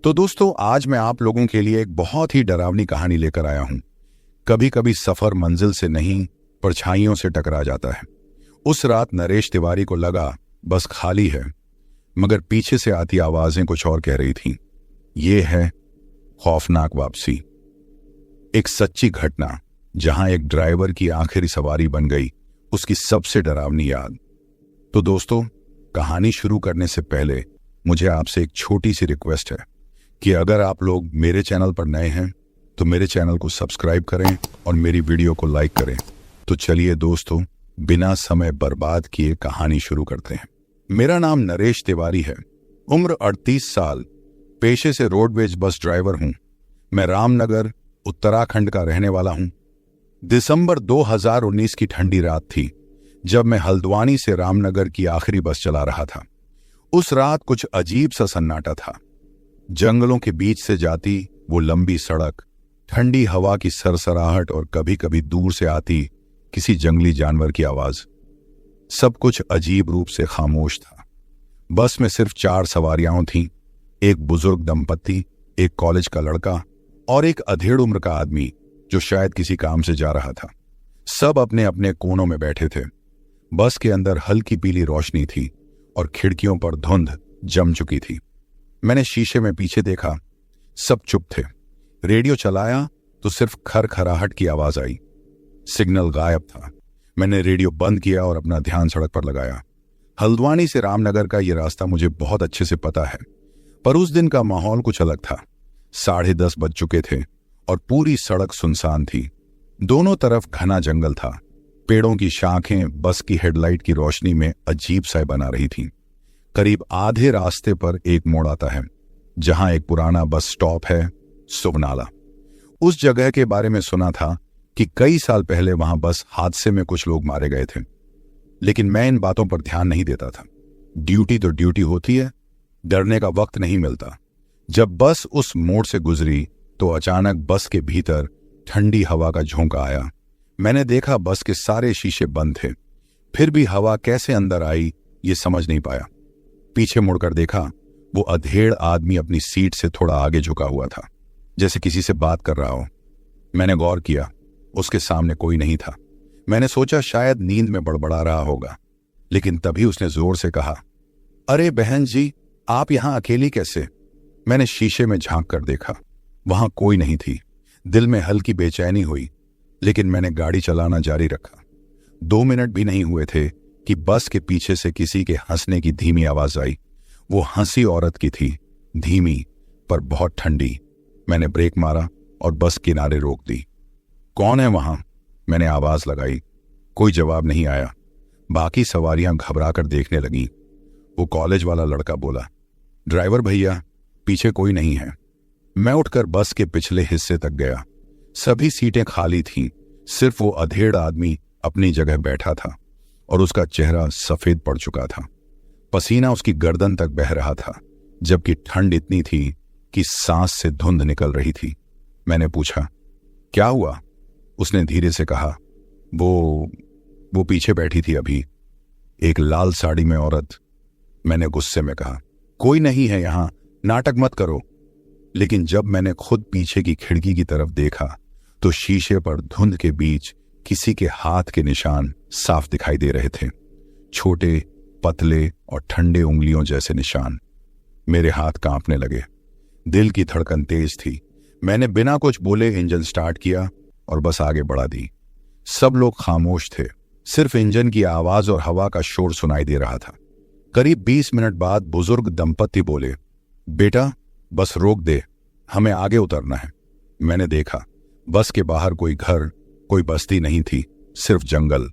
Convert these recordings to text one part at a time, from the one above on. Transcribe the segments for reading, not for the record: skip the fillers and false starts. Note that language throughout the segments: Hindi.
तो दोस्तों, आज मैं आप लोगों के लिए एक बहुत ही डरावनी कहानी लेकर आया हूं। कभी कभी सफर मंजिल से नहीं, परछाइयों से टकरा जाता है। उस रात नरेश तिवारी को लगा बस खाली है, मगर पीछे से आती आवाजें कुछ और कह रही थीं। ये है खौफनाक वापसी, एक सच्ची घटना जहां एक ड्राइवर की आखिरी सवारी बन गई उसकी सबसे डरावनी याद। तो दोस्तों, कहानी शुरू करने से पहले मुझे आपसे एक छोटी सी रिक्वेस्ट है कि अगर आप लोग मेरे चैनल पर नए हैं तो मेरे चैनल को सब्सक्राइब करें और मेरी वीडियो को लाइक करें। तो चलिए दोस्तों, बिना समय बर्बाद किए कहानी शुरू करते हैं। मेरा नाम नरेश तिवारी है, उम्र 38 साल, पेशे से रोडवेज बस ड्राइवर हूं। मैं रामनगर, उत्तराखंड का रहने वाला हूं। दिसंबर 2019 की ठंडी रात थी जब मैं हल्द्वानी से रामनगर की आखिरी बस चला रहा था। उस रात कुछ अजीब सा सन्नाटा था। जंगलों के बीच से जाती वो लंबी सड़क, ठंडी हवा की सरसराहट और कभी कभी दूर से आती किसी जंगली जानवर की आवाज, सब कुछ अजीब रूप से खामोश था। बस में सिर्फ 4 सवारियां थीं, एक बुजुर्ग दंपत्ति, एक कॉलेज का लड़का और एक अधेड़ उम्र का आदमी जो शायद किसी काम से जा रहा था। सब अपने अपने कोनों में बैठे थे। बस के अंदर हल्की पीली रोशनी थी और खिड़कियों पर धुंध जम चुकी थी। मैंने शीशे में पीछे देखा, सब चुप थे। रेडियो चलाया तो सिर्फ खरखराहट की आवाज आई। सिग्नल गायब था। मैंने रेडियो बंद किया और अपना ध्यान सड़क पर लगाया। हल्द्वानी से रामनगर का यह रास्ता मुझे बहुत अच्छे से पता है, पर उस दिन का माहौल कुछ अलग था। 10:30 बज चुके थे और पूरी सड़क सुनसान थी। दोनों तरफ घना जंगल था। पेड़ों की शाखें बस की हेडलाइट की रोशनी में अजीब सा बना रही थीं। करीब आधे रास्ते पर एक मोड़ आता है जहां एक पुराना बस स्टॉप है, सुबनाला। उस जगह के बारे में सुना था कि कई साल पहले वहां बस हादसे में कुछ लोग मारे गए थे, लेकिन मैं इन बातों पर ध्यान नहीं देता था। ड्यूटी तो ड्यूटी होती है, डरने का वक्त नहीं मिलता। जब बस उस मोड़ से गुजरी तो अचानक बस के भीतर ठंडी हवा का झोंका आया। मैंने देखा बस के सारे शीशे बंद थे, फिर भी हवा कैसे अंदर आई ये समझ नहीं पाया। पीछे मुड़कर देखा, वो अधेड़ आदमी अपनी सीट से थोड़ा आगे झुका हुआ था, जैसे किसी से बात कर रहा हो। मैंने गौर किया, उसके सामने कोई नहीं था। मैंने सोचा शायद नींद में बड़बड़ा रहा होगा, लेकिन तभी उसने जोर से कहा, अरे बहन जी, आप यहां अकेली कैसे? मैंने शीशे में झांक कर देखा, वहां कोई नहीं थी। दिल में हल्की बेचैनी हुई, लेकिन मैंने गाड़ी चलाना जारी रखा। 2 मिनट भी नहीं हुए थे कि बस के पीछे से किसी के हंसने की धीमी आवाज आई। वो हंसी औरत की थी, धीमी पर बहुत ठंडी। मैंने ब्रेक मारा और बस किनारे रोक दी। कौन है वहां? मैंने आवाज लगाई। कोई जवाब नहीं आया। बाकी सवारियां घबराकर देखने लगीं। वो कॉलेज वाला लड़का बोला, ड्राइवर भैया, पीछे कोई नहीं है। मैं उठकर बस के पिछले हिस्से तक गया। सभी सीटें खाली थीं, सिर्फ वो अधेड़ आदमी अपनी जगह बैठा था और उसका चेहरा सफेद पड़ चुका था। पसीना उसकी गर्दन तक बह रहा था, जबकि ठंड इतनी थी कि सांस से धुंध निकल रही थी। मैंने पूछा, क्या हुआ? उसने धीरे से कहा, वो पीछे बैठी थी अभी, एक लाल साड़ी में औरत। मैंने गुस्से में कहा, कोई नहीं है यहां, नाटक मत करो। लेकिन जब मैंने खुद पीछे की खिड़की की तरफ देखा तो शीशे पर धुंध के बीच किसी के हाथ के निशान साफ दिखाई दे रहे थे, छोटे, पतले और ठंडे उंगलियों जैसे निशान। मेरे हाथ कांपने लगे, दिल की धड़कन तेज थी। मैंने बिना कुछ बोले इंजन स्टार्ट किया और बस आगे बढ़ा दी। सब लोग खामोश थे, सिर्फ इंजन की आवाज और हवा का शोर सुनाई दे रहा था। करीब 20 मिनट बाद बुजुर्ग दंपत्ति बोले, बेटा बस रोक दे, हमें आगे उतरना है। मैंने देखा, बस के बाहर कोई घर, कोई बस्ती नहीं थी, सिर्फ जंगल।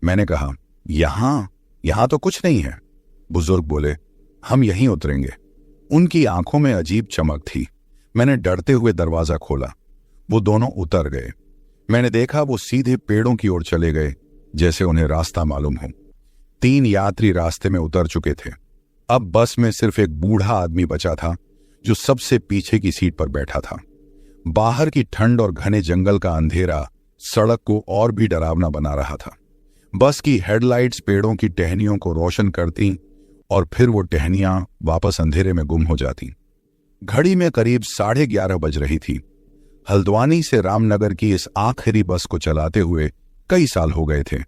मैंने कहा, यहां तो कुछ नहीं है। बुजुर्ग बोले, हम यहीं उतरेंगे। उनकी आंखों में अजीब चमक थी। मैंने डरते हुए दरवाजा खोला। वो दोनों उतर गए। मैंने देखा वो सीधे पेड़ों की ओर चले गए, जैसे उन्हें रास्ता मालूम हो। 3 यात्री रास्ते में उतर चुके थे। अब बस में सिर्फ एक बूढ़ा आदमी बचा था जो सबसे पीछे की सीट पर बैठा था। बाहर की ठंड और घने जंगल का अंधेरा सड़क को और भी डरावना बना रहा था। बस की हेडलाइट्स पेड़ों की टहनियों को रोशन करती और फिर वो टहनियां वापस अंधेरे में गुम हो जाती। घड़ी में करीब 11:30 बज रही थी। हल्द्वानी से रामनगर की इस आखिरी बस को चलाते हुए कई साल हो गए थे,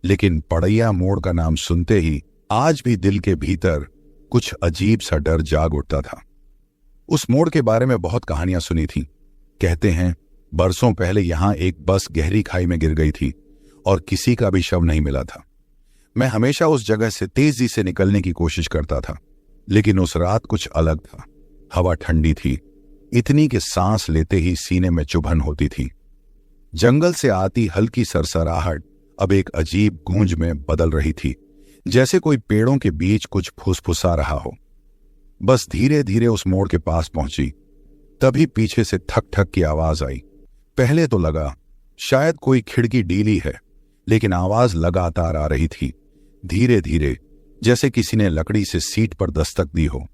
लेकिन पड़ैया मोड़ का नाम सुनते ही आज भी दिल के भीतर कुछ अजीब सा डर जाग उठता था। उस मोड़ के बारे में बहुत कहानियां सुनी थी। कहते हैं बरसों पहले यहां एक बस गहरी खाई में गिर गई थी और किसी का भी शव नहीं मिला था। मैं हमेशा उस जगह से तेजी से निकलने की कोशिश करता था, लेकिन उस रात कुछ अलग था। हवा ठंडी थी, इतनी कि सांस लेते ही सीने में चुभन होती थी। जंगल से आती हल्की सरसराहट अब एक अजीब गूंज में बदल रही थी, जैसे कोई पेड़ों के बीच कुछ फुसफुसा रहा हो। बस धीरे धीरे उस मोड़ के पास पहुंची, तभी पीछे से ठक ठक की आवाज आई। पहले तो लगा शायद कोई खिड़की डीली है, लेकिन आवाज लगातार आ रही थी, धीरे धीरे, जैसे किसी ने लकड़ी से सीट पर दस्तक दी हो।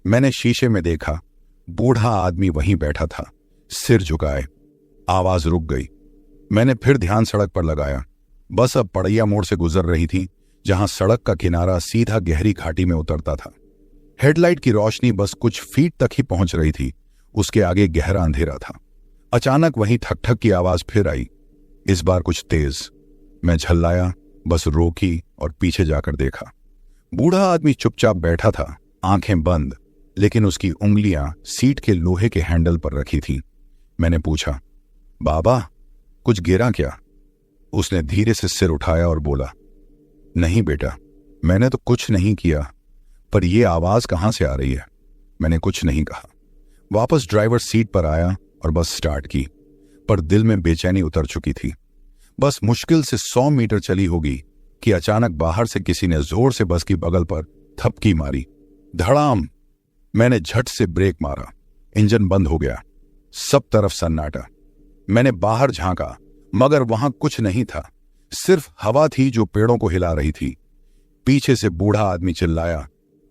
मैंने शीशे में देखा, बूढ़ा आदमी वहीं बैठा था, सिर झुकाए। आवाज रुक गई। मैंने फिर ध्यान सड़क पर लगाया। बस अब पड़ैया मोड़ से गुजर रही थी, जहां सड़क का किनारा सीधा गहरी घाटी में उतरता था। हेडलाइट की रोशनी बस कुछ फीट तक ही पहुंच रही थी, उसके आगे गहरा अंधेरा था। अचानक वहीं ठक ठक की आवाज फिर आई, इस बार कुछ तेज। मैं झल्लाया, बस रोकी और पीछे जाकर देखा। बूढ़ा आदमी चुपचाप बैठा था, आंखें बंद, लेकिन उसकी उंगलियां सीट के लोहे के हैंडल पर रखी थी। मैंने पूछा, बाबा कुछ गिरा क्या? उसने धीरे से सिर उठाया और बोला, नहीं बेटा, मैंने तो कुछ नहीं किया, पर यह आवाज कहां से आ रही है? मैंने कुछ नहीं कहा। वापस ड्राइवर सीट पर आया और बस स्टार्ट की, पर दिल में बेचैनी उतर चुकी थी। बस मुश्किल से 100 मीटर चली होगी कि अचानक बाहर से किसी ने जोर से बस की बगल पर थपकी मारी। धड़ाम! मैंने झट से ब्रेक मारा। इंजन बंद हो गया। सब तरफ सन्नाटा। मैंने बाहर झांका, मगर वहां कुछ नहीं था, सिर्फ हवा थी जो पेड़ों को हिला रही थी। पीछे से बूढ़ा आदमी चिल्लाया,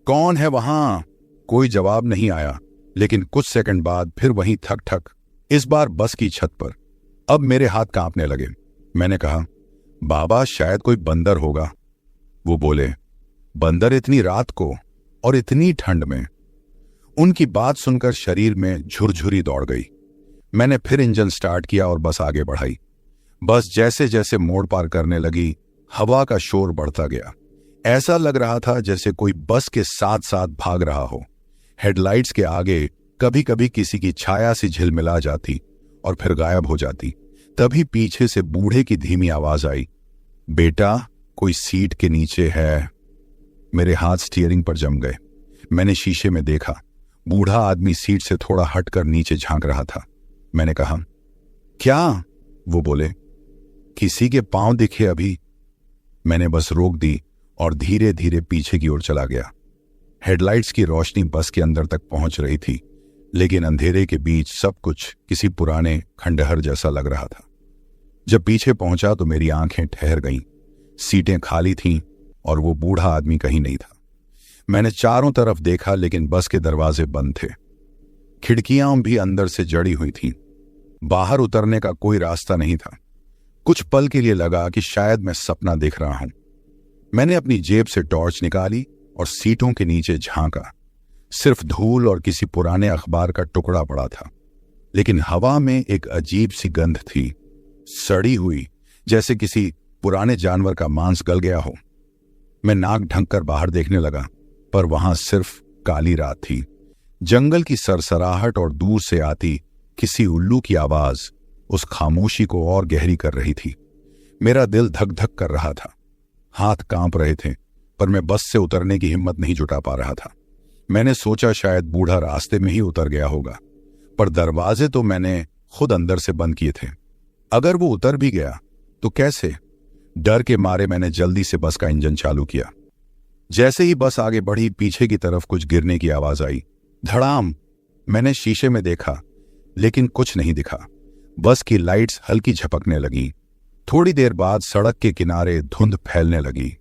कौन है वहां? कोई जवाब नहीं आया, लेकिन कुछ सेकंड बाद फिर वहीं ठक ठक, इस बार बस की छत पर। अब मेरे हाथ कांपने लगे। मैंने कहा, बाबा शायद कोई बंदर होगा। वो बोले, बंदर इतनी रात को और इतनी ठंड में? उनकी बात सुनकर शरीर में झुरझुरी दौड़ गई। मैंने फिर इंजन स्टार्ट किया और बस आगे बढ़ाई। बस जैसे जैसे मोड़ पार करने लगी, हवा का शोर बढ़ता गया। ऐसा लग रहा था जैसे कोई बस के साथ साथ भाग रहा हो। हेडलाइट्स के आगे कभी कभी किसी की छाया सी झिलमिला जाती और फिर गायब हो जाती। तभी पीछे से बूढ़े की धीमी आवाज आई, बेटा कोई सीट के नीचे है। मेरे हाथ स्टीयरिंग पर जम गए। मैंने शीशे में देखा, बूढ़ा आदमी सीट से थोड़ा हटकर नीचे झांक रहा था। मैंने कहा, क्या? वो बोले, किसी के पांव दिखे अभी। मैंने बस रोक दी और धीरे धीरे पीछे की ओर चला गया। हेडलाइट्स की रोशनी बस के अंदर तक पहुंच रही थी, लेकिन अंधेरे के बीच सब कुछ किसी पुराने खंडहर जैसा लग रहा था। जब पीछे पहुंचा तो मेरी आंखें ठहर गईं। सीटें खाली थीं और वो बूढ़ा आदमी कहीं नहीं था। मैंने चारों तरफ देखा, लेकिन बस के दरवाजे बंद थे। खिड़कियां भी अंदर से जड़ी हुई थीं। बाहर उतरने का कोई रास्ता नहीं था। कुछ पल के लिए लगा कि शायद मैं सपना देख रहा हूं। मैंने अपनी जेब से टॉर्च निकाली और सीटों के नीचे झांका। सिर्फ धूल और किसी पुराने अखबार का टुकड़ा पड़ा था, लेकिन हवा में एक अजीब सी गंध थी, सड़ी हुई, जैसे किसी पुराने जानवर का मांस गल गया हो। मैं नाक ढंककर बाहर देखने लगा, पर वहां सिर्फ काली रात थी। जंगल की सरसराहट और दूर से आती किसी उल्लू की आवाज उस खामोशी को और गहरी कर रही थी। मेरा दिल धक धक कर रहा था, हाथ कांप रहे थे, पर मैं बस से उतरने की हिम्मत नहीं जुटा पा रहा था। मैंने सोचा शायद बूढ़ा रास्ते में ही उतर गया होगा, पर दरवाजे तो मैंने खुद अंदर से बंद किए थे। अगर वो उतर भी गया तो कैसे? डर के मारे मैंने जल्दी से बस का इंजन चालू किया। जैसे ही बस आगे बढ़ी, पीछे की तरफ कुछ गिरने की आवाज आई। धड़ाम! मैंने शीशे में देखा, लेकिन कुछ नहीं दिखा। बस की लाइट्स हल्की झपकने लगी। थोड़ी देर बाद सड़क के किनारे धुंध फैलने लगी।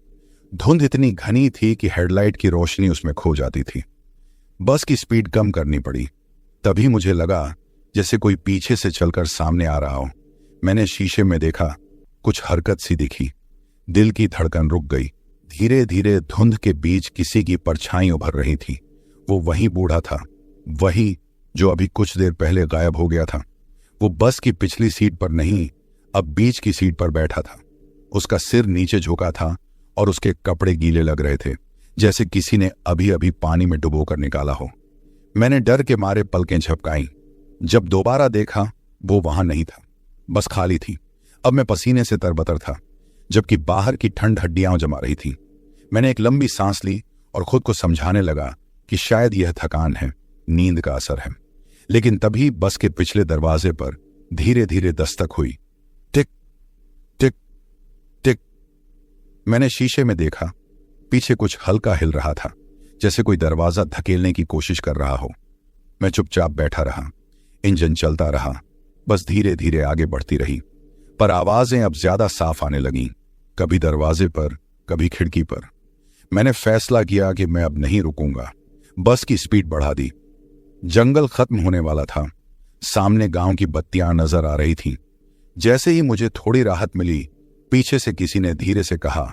धुंध इतनी घनी थी कि हेडलाइट की रोशनी उसमें खो जाती थी। बस की स्पीड कम करनी पड़ी। तभी मुझे लगा जैसे कोई पीछे से चलकर सामने आ रहा हो। मैंने शीशे में देखा, कुछ हरकत सी दिखी। दिल की धड़कन रुक गई। धीरे धीरे धुंध के बीच किसी की परछाई उभर रही थी। वो वही बूढ़ा था, वही जो अभी कुछ देर पहले गायब हो गया था, वो बस की पिछली सीट पर नहीं, अब बीच की सीट पर बैठा था। उसका सिर नीचे झुका था और उसके कपड़े गीले लग रहे थे, जैसे किसी ने अभी अभी पानी में डुबो कर निकाला हो। मैंने डर के मारे पलकें झपकाईं। जब दोबारा देखा, वो वहां नहीं था, बस खाली थी। अब मैं पसीने से तरबतर था, जबकि बाहर की ठंड हड्डियां जमा रही थी। मैंने एक लंबी सांस ली और खुद को समझाने लगा कि शायद यह थकान है, नींद का असर है। लेकिन तभी बस के पिछले दरवाजे पर धीरे धीरे दस्तक हुई। टिक टिक टिक। मैंने शीशे में देखा, पीछे कुछ हल्का हिल रहा था, जैसे कोई दरवाजा धकेलने की कोशिश कर रहा हो। मैं चुपचाप बैठा रहा। इंजन चलता रहा, बस धीरे धीरे आगे बढ़ती रही, पर आवाजें अब ज्यादा साफ आने लगीं, कभी दरवाजे पर, कभी खिड़की पर। मैंने फैसला किया कि मैं अब नहीं रुकूंगा। बस की स्पीड बढ़ा दी। जंगल खत्म होने वाला था। सामने गांव की बत्तियां नजर आ रही थीं। जैसे ही मुझे थोड़ी राहत मिली, पीछे से किसी ने धीरे से कहा,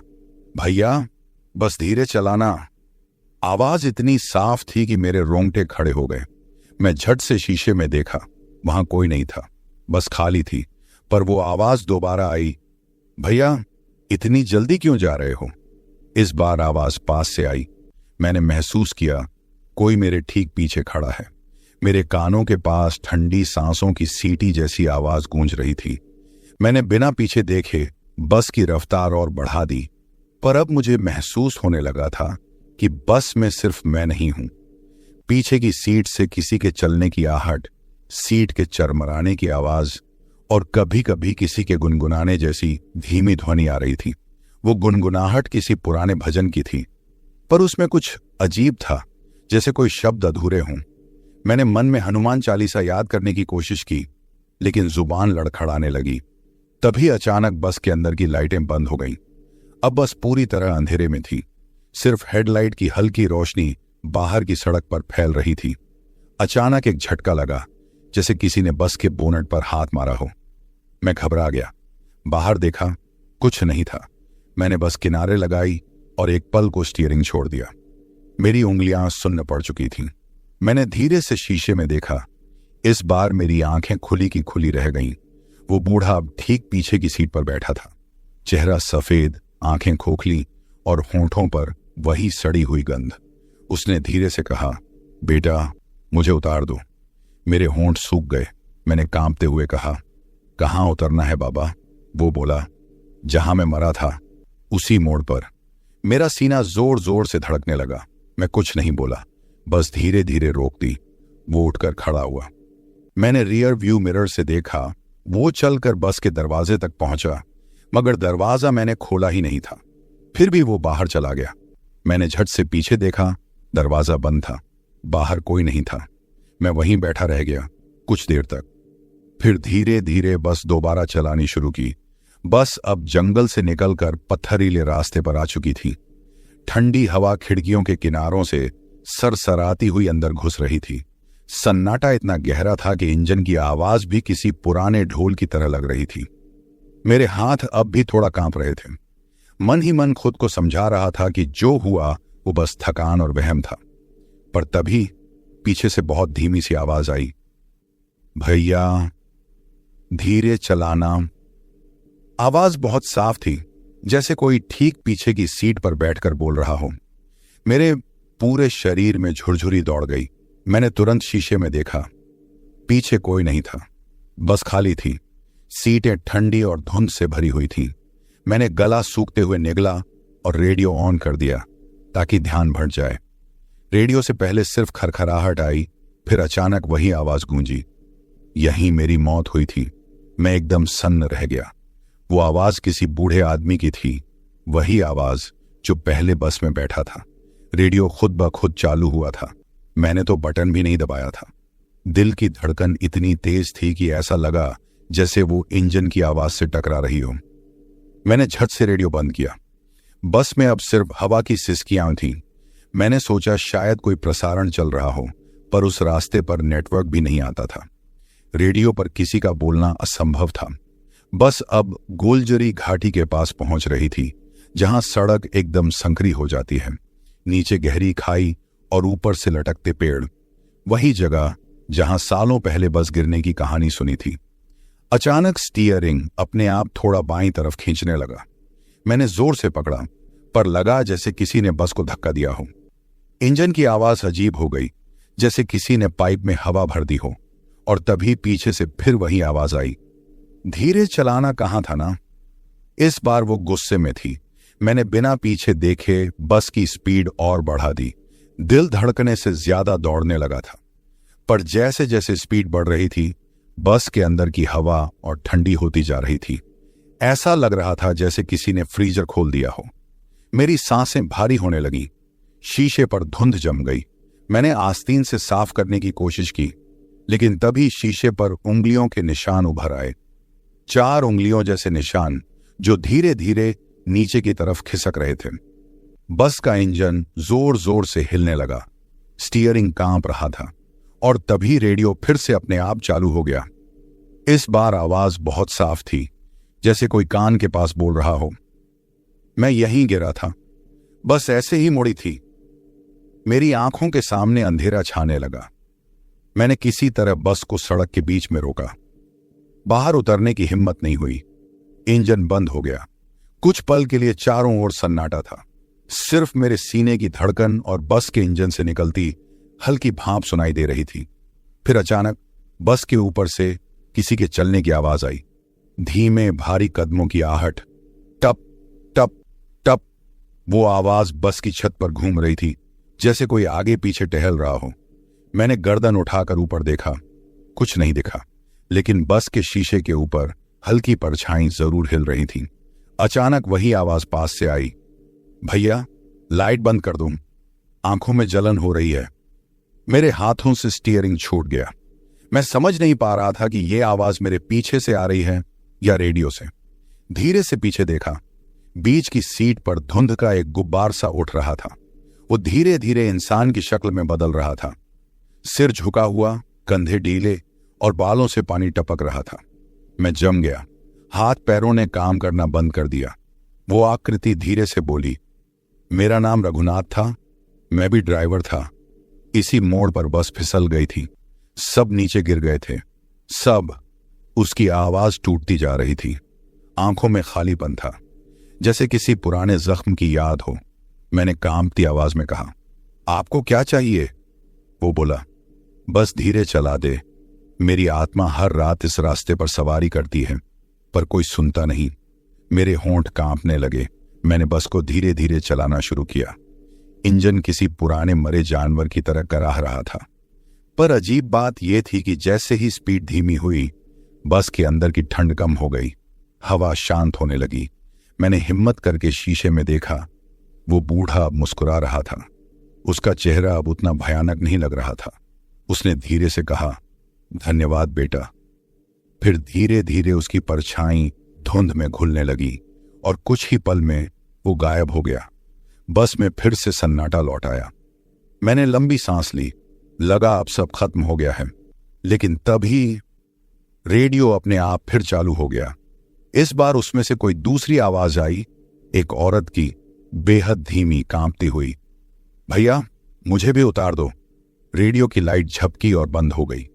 भैया बस धीरे चलाना। आवाज इतनी साफ थी कि मेरे रोंगटे खड़े हो गए। मैं झट से शीशे में देखा, वहां कोई नहीं था, बस खाली थी। पर वो आवाज दोबारा आई, भैया इतनी जल्दी क्यों जा रहे हो? इस बार आवाज पास से आई। मैंने महसूस किया कोई मेरे ठीक पीछे खड़ा है। मेरे कानों के पास ठंडी सांसों की सीटी जैसी आवाज गूंज रही थी। मैंने बिना पीछे देखे बस की रफ्तार और बढ़ा दी, पर अब मुझे महसूस होने लगा था कि बस में सिर्फ मैं नहीं हूं। पीछे की सीट से किसी के चलने की आहट, सीट के चरमराने की आवाज और कभी कभी किसी के गुनगुनाने जैसी धीमी ध्वनि आ रही थी। वो गुनगुनाहट किसी पुराने भजन की थी, पर उसमें कुछ अजीब था, जैसे कोई शब्द अधूरे हों। मैंने मन में हनुमान चालीसा याद करने की कोशिश की, लेकिन जुबान लड़खड़ाने लगी। तभी अचानक बस के अंदर की लाइटें बंद हो गईं। अब बस पूरी तरह अंधेरे में थी। सिर्फ हेडलाइट की हल्की रोशनी बाहर की सड़क पर फैल रही थी। अचानक एक झटका लगा, जैसे किसी ने बस के बोनट पर हाथ मारा हो। मैं घबरा गया। बाहर देखा, कुछ नहीं था। मैंने बस किनारे लगाई और एक पल को स्टीयरिंग छोड़ दिया। मेरी उंगलियां सुन्न पड़ चुकी थीं। मैंने धीरे से शीशे में देखा। इस बार मेरी आंखें खुली की खुली रह गईं। वो बूढ़ा अब ठीक पीछे की सीट पर बैठा था। चेहरा सफेद, आंखें खोखली और होंठों पर वही सड़ी हुई गंध। उसने धीरे से कहा, बेटा मुझे उतार दो। मेरे होंठ सूख गए। मैंने कांपते हुए कहा, कहाँ उतरना है बाबा? वो बोला, जहां मैं मरा था उसी मोड़ पर। मेरा सीना जोर जोर से धड़कने लगा। मैं कुछ नहीं बोला, बस धीरे धीरे रोक दी। वो उठकर खड़ा हुआ। मैंने रियर व्यू मिरर से देखा, वो चलकर बस के दरवाजे तक पहुंचा, मगर दरवाजा मैंने खोला ही नहीं था। फिर भी वो बाहर चला गया। मैंने झट से पीछे देखा, दरवाजा बंद था, बाहर कोई नहीं था। मैं वहीं बैठा रह गया कुछ देर तक। फिर धीरे धीरे बस दोबारा चलानी शुरू की। बस अब जंगल से निकलकर पत्थरीले रास्ते पर आ चुकी थी। ठंडी हवा खिड़कियों के किनारों से सरसराती हुई अंदर घुस रही थी। सन्नाटा इतना गहरा था कि इंजन की आवाज भी किसी पुराने ढोल की तरह लग रही थी। मेरे हाथ अब भी थोड़ा कांप रहे थे। मन ही मन खुद को समझा रहा था कि जो हुआ वो बस थकान और वहम था। पर तभी पीछे से बहुत धीमी सी आवाज आई, भैया धीरे चलाना। आवाज बहुत साफ थी, जैसे कोई ठीक पीछे की सीट पर बैठकर बोल रहा हो। मेरे पूरे शरीर में झुरझुरी दौड़ गई। मैंने तुरंत शीशे में देखा, पीछे कोई नहीं था, बस खाली थी। सीटें ठंडी और धुंध से भरी हुई थीं। मैंने गला सूखते हुए निगला और रेडियो ऑन कर दिया ताकि ध्यान भट जाए। रेडियो से पहले सिर्फ खरखराहट आई, फिर अचानक वही आवाज गूंजी, यहीं मेरी मौत हुई थी। मैं एकदम सन्न रह गया। वो आवाज किसी बूढ़े आदमी की थी, वही आवाज जो पहले बस में बैठा था। रेडियो खुद ब खुद चालू हुआ था। मैंने तो बटन भी नहीं दबाया था। दिल की धड़कन इतनी तेज थी कि ऐसा लगा जैसे वो इंजन की आवाज से टकरा रही हो। मैंने झट से रेडियो बंद किया। बस में अब सिर्फ हवा की सिसकियां थीं। मैंने सोचा शायद कोई प्रसारण चल रहा हो, पर उस रास्ते पर नेटवर्क भी नहीं आता था। रेडियो पर किसी का बोलना असंभव था। बस अब गोलजरी घाटी के पास पहुंच रही थी, जहां सड़क एकदम संकरी हो जाती है। नीचे गहरी खाई और ऊपर से लटकते पेड़। वही जगह जहां सालों पहले बस गिरने की कहानी सुनी थी। अचानक स्टीयरिंग अपने आप थोड़ा बाईं तरफ खींचने लगा। मैंने जोर से पकड़ा, पर लगा जैसे किसी ने बस को धक्का दिया हो। इंजन की आवाज अजीब हो गई, जैसे किसी ने पाइप में हवा भर दी हो, और तभी पीछे से फिर वही आवाज आई। धीरे चलाना कहाँ था ना। इस बार वो गुस्से में थी। मैंने बिना पीछे देखे बस की स्पीड और बढ़ा दी। दिल धड़कने से ज्यादा दौड़ने लगा था, पर जैसे जैसे स्पीड बढ़ रही थी, बस के अंदर की हवा और ठंडी होती जा रही थी। ऐसा लग रहा था जैसे किसी ने फ्रीजर खोल दिया हो। मेरी सांसें भारी होने लगी। शीशे पर धुंध जम गई। मैंने आस्तीन से साफ करने की कोशिश की, लेकिन तभी शीशे पर उंगलियों के निशान उभर आए। 4 उंगलियों जैसे निशान जो धीरे धीरे नीचे की तरफ खिसक रहे थे। बस का इंजन जोर जोर से हिलने लगा। स्टीयरिंग कांप रहा था, और तभी रेडियो फिर से अपने आप चालू हो गया। इस बार आवाज बहुत साफ थी, जैसे कोई कान के पास बोल रहा हो। मैं यहीं गिरा था, बस ऐसे ही मुड़ी थी। मेरी आंखों के सामने अंधेरा छाने लगा। मैंने किसी तरह बस को सड़क के बीच में रोका। बाहर उतरने की हिम्मत नहीं हुई। इंजन बंद हो गया। कुछ पल के लिए चारों ओर सन्नाटा था। सिर्फ मेरे सीने की धड़कन और बस के इंजन से निकलती हल्की भाप सुनाई दे रही थी। फिर अचानक बस के ऊपर से किसी के चलने की आवाज आई। धीमे भारी कदमों की आहट। टप टप टप। वो आवाज बस की छत पर घूम रही थी, जैसे कोई आगे पीछे टहल रहा हो। मैंने गर्दन उठाकर ऊपर देखा। कुछ नहीं दिखा, लेकिन बस के शीशे के ऊपर हल्की परछाई जरूर हिल रही थी। अचानक वही आवाज पास से आई। भैया, लाइट बंद कर दूं, आंखों में जलन हो रही है। मेरे हाथों से स्टीयरिंग छूट गया। मैं समझ नहीं पा रहा था कि यह आवाज मेरे पीछे से आ रही है या रेडियो से। धीरे से पीछे देखा। बीच की सीट पर धुंध का एक गुब्बार सा उठ रहा था। वो धीरे धीरे इंसान की शक्ल में बदल रहा था। सिर झुका हुआ, कंधे ढीले और बालों से पानी टपक रहा था। मैं जम गया। हाथ पैरों ने काम करना बंद कर दिया। वो आकृति धीरे से बोली, मेरा नाम रघुनाथ था, मैं भी ड्राइवर था। इसी मोड़ पर बस फिसल गई थी। सब नीचे गिर गए थे, सब। उसकी आवाज टूटती जा रही थी। आंखों में खालीपन था, जैसे किसी पुराने जख्म की याद हो। मैंने कांपती आवाज में कहा, आपको क्या चाहिए? वो बोला, बस धीरे चला दे। मेरी आत्मा हर रात इस रास्ते पर सवारी करती है, पर कोई सुनता नहीं। मेरे होंठ कांपने लगे। मैंने बस को धीरे धीरे चलाना शुरू किया। इंजन किसी पुराने मरे जानवर की तरह कराह रहा था। पर अजीब बात यह थी कि जैसे ही स्पीड धीमी हुई, बस के अंदर की ठंड कम हो गई। हवा शांत होने लगी। मैंने हिम्मत करके शीशे में देखा। वो बूढ़ा मुस्कुरा रहा था। उसका चेहरा अब उतना भयानक नहीं लग रहा था। उसने धीरे से कहा, धन्यवाद बेटा। फिर धीरे धीरे उसकी परछाई धुंध में घुलने लगी, और कुछ ही पल में वो गायब हो गया। बस में फिर से सन्नाटा लौट आया। मैंने लंबी सांस ली। लगा अब सब खत्म हो गया है, लेकिन तभी रेडियो अपने आप फिर चालू हो गया। इस बार उसमें से कोई दूसरी आवाज आई, एक औरत की, बेहद धीमी, कांपती हुई। भैया, मुझे भी उतार दो। रेडियो की लाइट झपकी और बंद हो गई।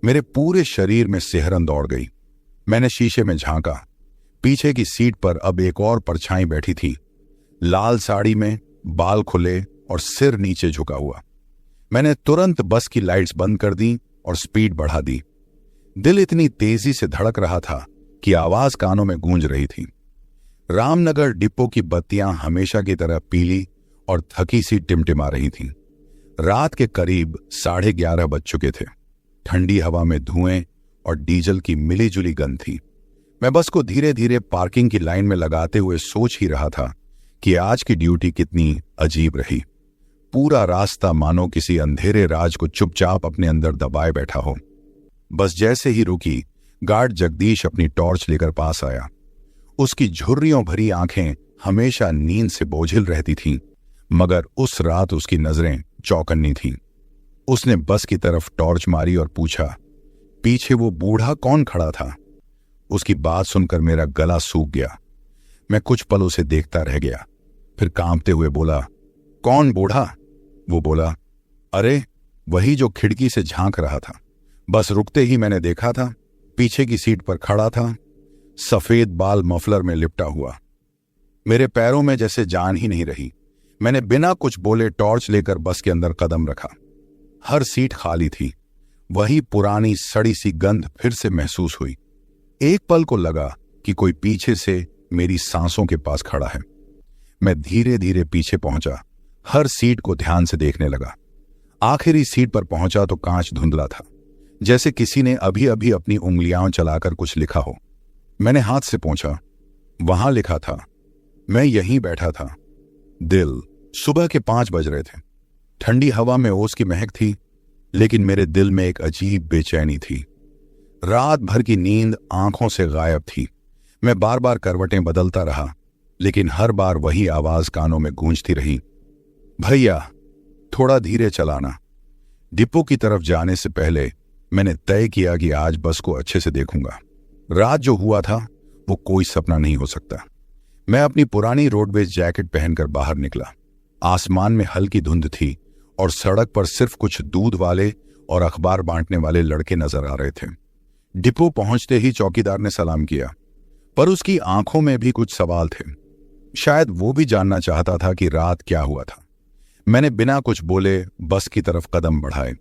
मेरे पूरे शरीर में सिहरन दौड़ गई। मैंने शीशे में झांका। पीछे की सीट पर अब एक और परछाई बैठी थी, लाल साड़ी में, बाल खुले और सिर नीचे झुका हुआ। मैंने तुरंत बस की लाइट्स बंद कर दी और स्पीड बढ़ा दी। दिल इतनी तेजी से धड़क रहा था कि आवाज कानों में गूंज रही थी। रामनगर डिपो की बत्तियां हमेशा की तरह पीली और थकी सी टिमटिमा रही थीं। रात के करीब 11:30 बज चुके थे। ठंडी हवा में धुएं और डीजल की मिलीजुली गंध थी। मैं बस को धीरे धीरे पार्किंग की लाइन में लगाते हुए सोच ही रहा था कि आज की ड्यूटी कितनी अजीब रही। पूरा रास्ता मानो किसी अंधेरे राज को चुपचाप अपने अंदर दबाए बैठा हो। बस जैसे ही रुकी, गार्ड जगदीश अपनी टॉर्च लेकर पास आया। उसकी झुर्रियों भरी आंखें हमेशा नींद से बोझिल रहती थीं, मगर उस रात उसकी नजरें चौकन्नी थीं। उसने बस की तरफ टॉर्च मारी और पूछा, पीछे वो बूढ़ा कौन खड़ा था? उसकी बात सुनकर मेरा गला सूख गया। मैं कुछ पल उसे देखता रह गया, फिर कांपते हुए बोला, कौन बूढ़ा? वो बोला, अरे वही जो खिड़की से झांक रहा था। बस रुकते ही मैंने देखा था, पीछे की सीट पर खड़ा था, सफेद बाल मफलर में लिपटा हुआ। मेरे पैरों में जैसे जान ही नहीं रही। मैंने बिना कुछ बोले टॉर्च लेकर बस के अंदर कदम रखा। हर सीट खाली थी। वही पुरानी सड़ी सी गंध फिर से महसूस हुई। एक पल को लगा कि कोई पीछे से मेरी सांसों के पास खड़ा है। मैं धीरे धीरे पीछे पहुंचा, हर सीट को ध्यान से देखने लगा। आखिरी सीट पर पहुंचा तो कांच धुंधला था, जैसे किसी ने अभी अभी अपनी उंगलियां चलाकर कुछ लिखा हो। मैंने हाथ से पूछा, वहां लिखा था, मैं यहीं बैठा था। दिल। सुबह के 5 बज रहे थे। ठंडी हवा में ओस की महक थी, लेकिन मेरे दिल में एक अजीब बेचैनी थी। रात भर की नींद आंखों से गायब थी। मैं बार बार करवटें बदलता रहा, लेकिन हर बार वही आवाज कानों में गूंजती रही, भैया थोड़ा धीरे चलाना। डिपो की तरफ जाने से पहले मैंने तय किया कि आज बस को अच्छे से देखूंगा। रात जो हुआ था वो कोई सपना नहीं हो सकता। मैं अपनी पुरानी रोडवेज जैकेट पहनकर बाहर निकला। आसमान में हल्की धुंध थी और सड़क पर सिर्फ कुछ दूध वाले और अखबार बांटने वाले लड़के नजर आ रहे थे। डिपो पहुंचते ही चौकीदार ने सलाम किया, पर उसकी आंखों में भी कुछ सवाल थे। शायद वो भी जानना चाहता था कि रात क्या हुआ था। मैंने बिना कुछ बोले बस की तरफ कदम बढ़ाए।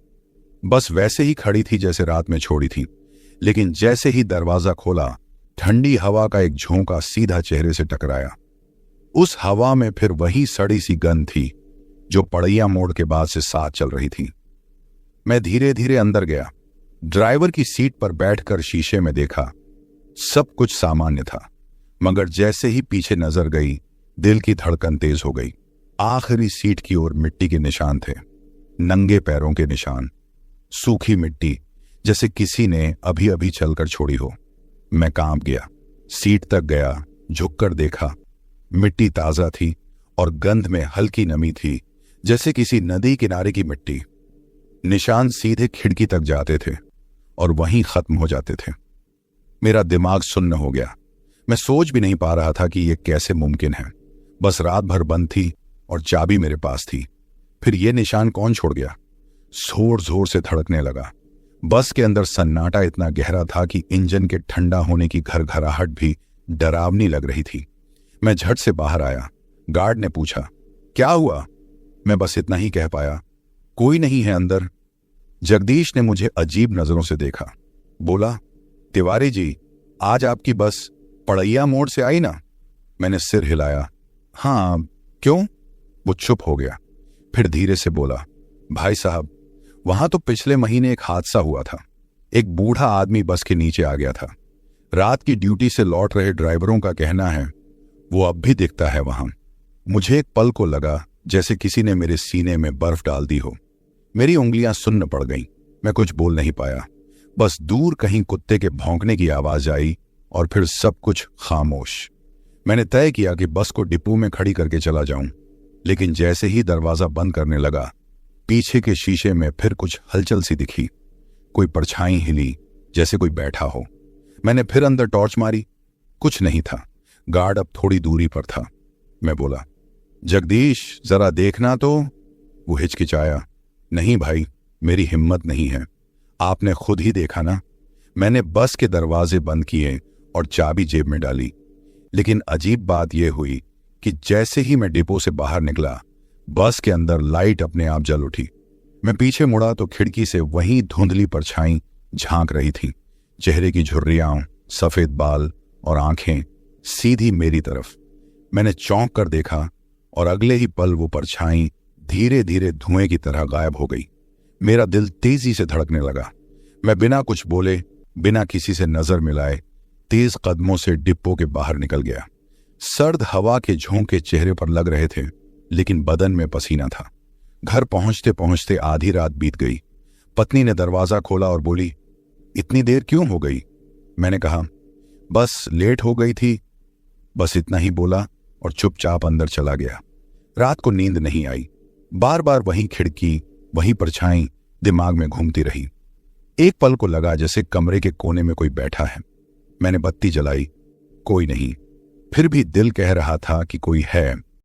बस वैसे ही खड़ी थी जैसे रात में छोड़ी थी, लेकिन जैसे ही दरवाजा खोला, ठंडी हवा का एक झोंका सीधा चेहरे से टकराया। उस हवा में फिर वही सड़ी सी गंध थी जो पड़ैया मोड़ के बाद से साथ चल रही थी। मैं धीरे धीरे अंदर गया। ड्राइवर की सीट पर बैठकर शीशे में देखा। सब कुछ सामान्य था, मगर जैसे ही पीछे नजर गई, दिल की धड़कन तेज हो गई। आखिरी सीट की ओर मिट्टी के निशान थे, नंगे पैरों के निशान, सूखी मिट्टी, जैसे किसी ने अभी अभी चलकर छोड़ी हो। मैं कांप गया। सीट तक गया, झुककर देखा। मिट्टी ताजा थी और गंध में हल्की नमी थी, जैसे किसी नदी किनारे की मिट्टी। निशान सीधे खिड़की तक जाते थे और वहीं खत्म हो जाते थे। मेरा दिमाग सुन्न हो गया। मैं सोच भी नहीं पा रहा था कि यह कैसे मुमकिन है। बस रात भर बंद थी और चाबी मेरे पास थी। फिर ये निशान कौन छोड़ गया? जोर जोर से धड़कने लगा। बस के अंदर सन्नाटा इतना गहरा था कि इंजन के ठंडा होने की घरघराहट भी डरावनी लग रही थी। मैं झट से बाहर आया। गार्ड ने पूछा, क्या हुआ? मैं बस इतना ही कह पाया, कोई नहीं है अंदर। जगदीश ने मुझे अजीब नजरों से देखा। बोला, तिवारी जी, आज आपकी बस पड़ैया मोड़ से आई ना? मैंने सिर हिलाया। हाँ, क्यों? वो चुप हो गया। फिर धीरे से बोला, भाई साहब, वहां तो पिछले महीने एक हादसा हुआ था। एक बूढ़ा आदमी बस के नीचे आ गया था। रात की ड्यूटी से लौट रहे ड्राइवरों का कहना है वो अब भी दिखता है वहां। मुझे एक पल को लगा जैसे किसी ने मेरे सीने में बर्फ डाल दी हो। मेरी उंगलियां सुन्न पड़ गईं। मैं कुछ बोल नहीं पाया। बस दूर कहीं कुत्ते के भौंकने की आवाज आई और फिर सब कुछ खामोश। मैंने तय किया कि बस को डिपो में खड़ी करके चला जाऊं, लेकिन जैसे ही दरवाजा बंद करने लगा, पीछे के शीशे में फिर कुछ हलचल सी दिखी। कोई परछाई हिली, जैसे कोई बैठा हो। मैंने फिर अंदर टॉर्च मारी। कुछ नहीं था। गार्ड अब थोड़ी दूरी पर था। मैं बोला, जगदीश, जरा देखना तो। वो हिचकिचाया, नहीं भाई, मेरी हिम्मत नहीं है। आपने खुद ही देखा ना। मैंने बस के दरवाजे बंद किए और चाबी जेब में डाली। लेकिन अजीब बात यह हुई कि जैसे ही मैं डिपो से बाहर निकला, बस के अंदर लाइट अपने आप जल उठी। मैं पीछे मुड़ा तो खिड़की से वही धुंधली परछाई झांक रही थी। चेहरे की झुर्रियां, सफेद बाल और आंखें सीधी मेरी तरफ। मैंने चौंक कर देखा और अगले ही पल वो परछाई धीरे धीरे धुएं की तरह गायब हो गई। मेरा दिल तेजी से धड़कने लगा। मैं बिना कुछ बोले, बिना किसी से नजर मिलाए, तेज कदमों से डिपो के बाहर निकल गया। सर्द हवा के झोंके चेहरे पर लग रहे थे, लेकिन बदन में पसीना था। घर पहुंचते पहुंचते आधी रात बीत गई। पत्नी ने दरवाजा खोला और बोली, इतनी देर क्यों हो गई? मैंने कहा, बस लेट हो गई थी। बस इतना ही बोला और चुपचाप अंदर चला गया। रात को नींद नहीं आई। बार बार वही खिड़की, वही परछाई दिमाग में घूमती रही। एक पल को लगा जैसे कमरे के कोने में कोई बैठा है। मैंने बत्ती जलाई, कोई नहीं। फिर भी दिल कह रहा था कि कोई है।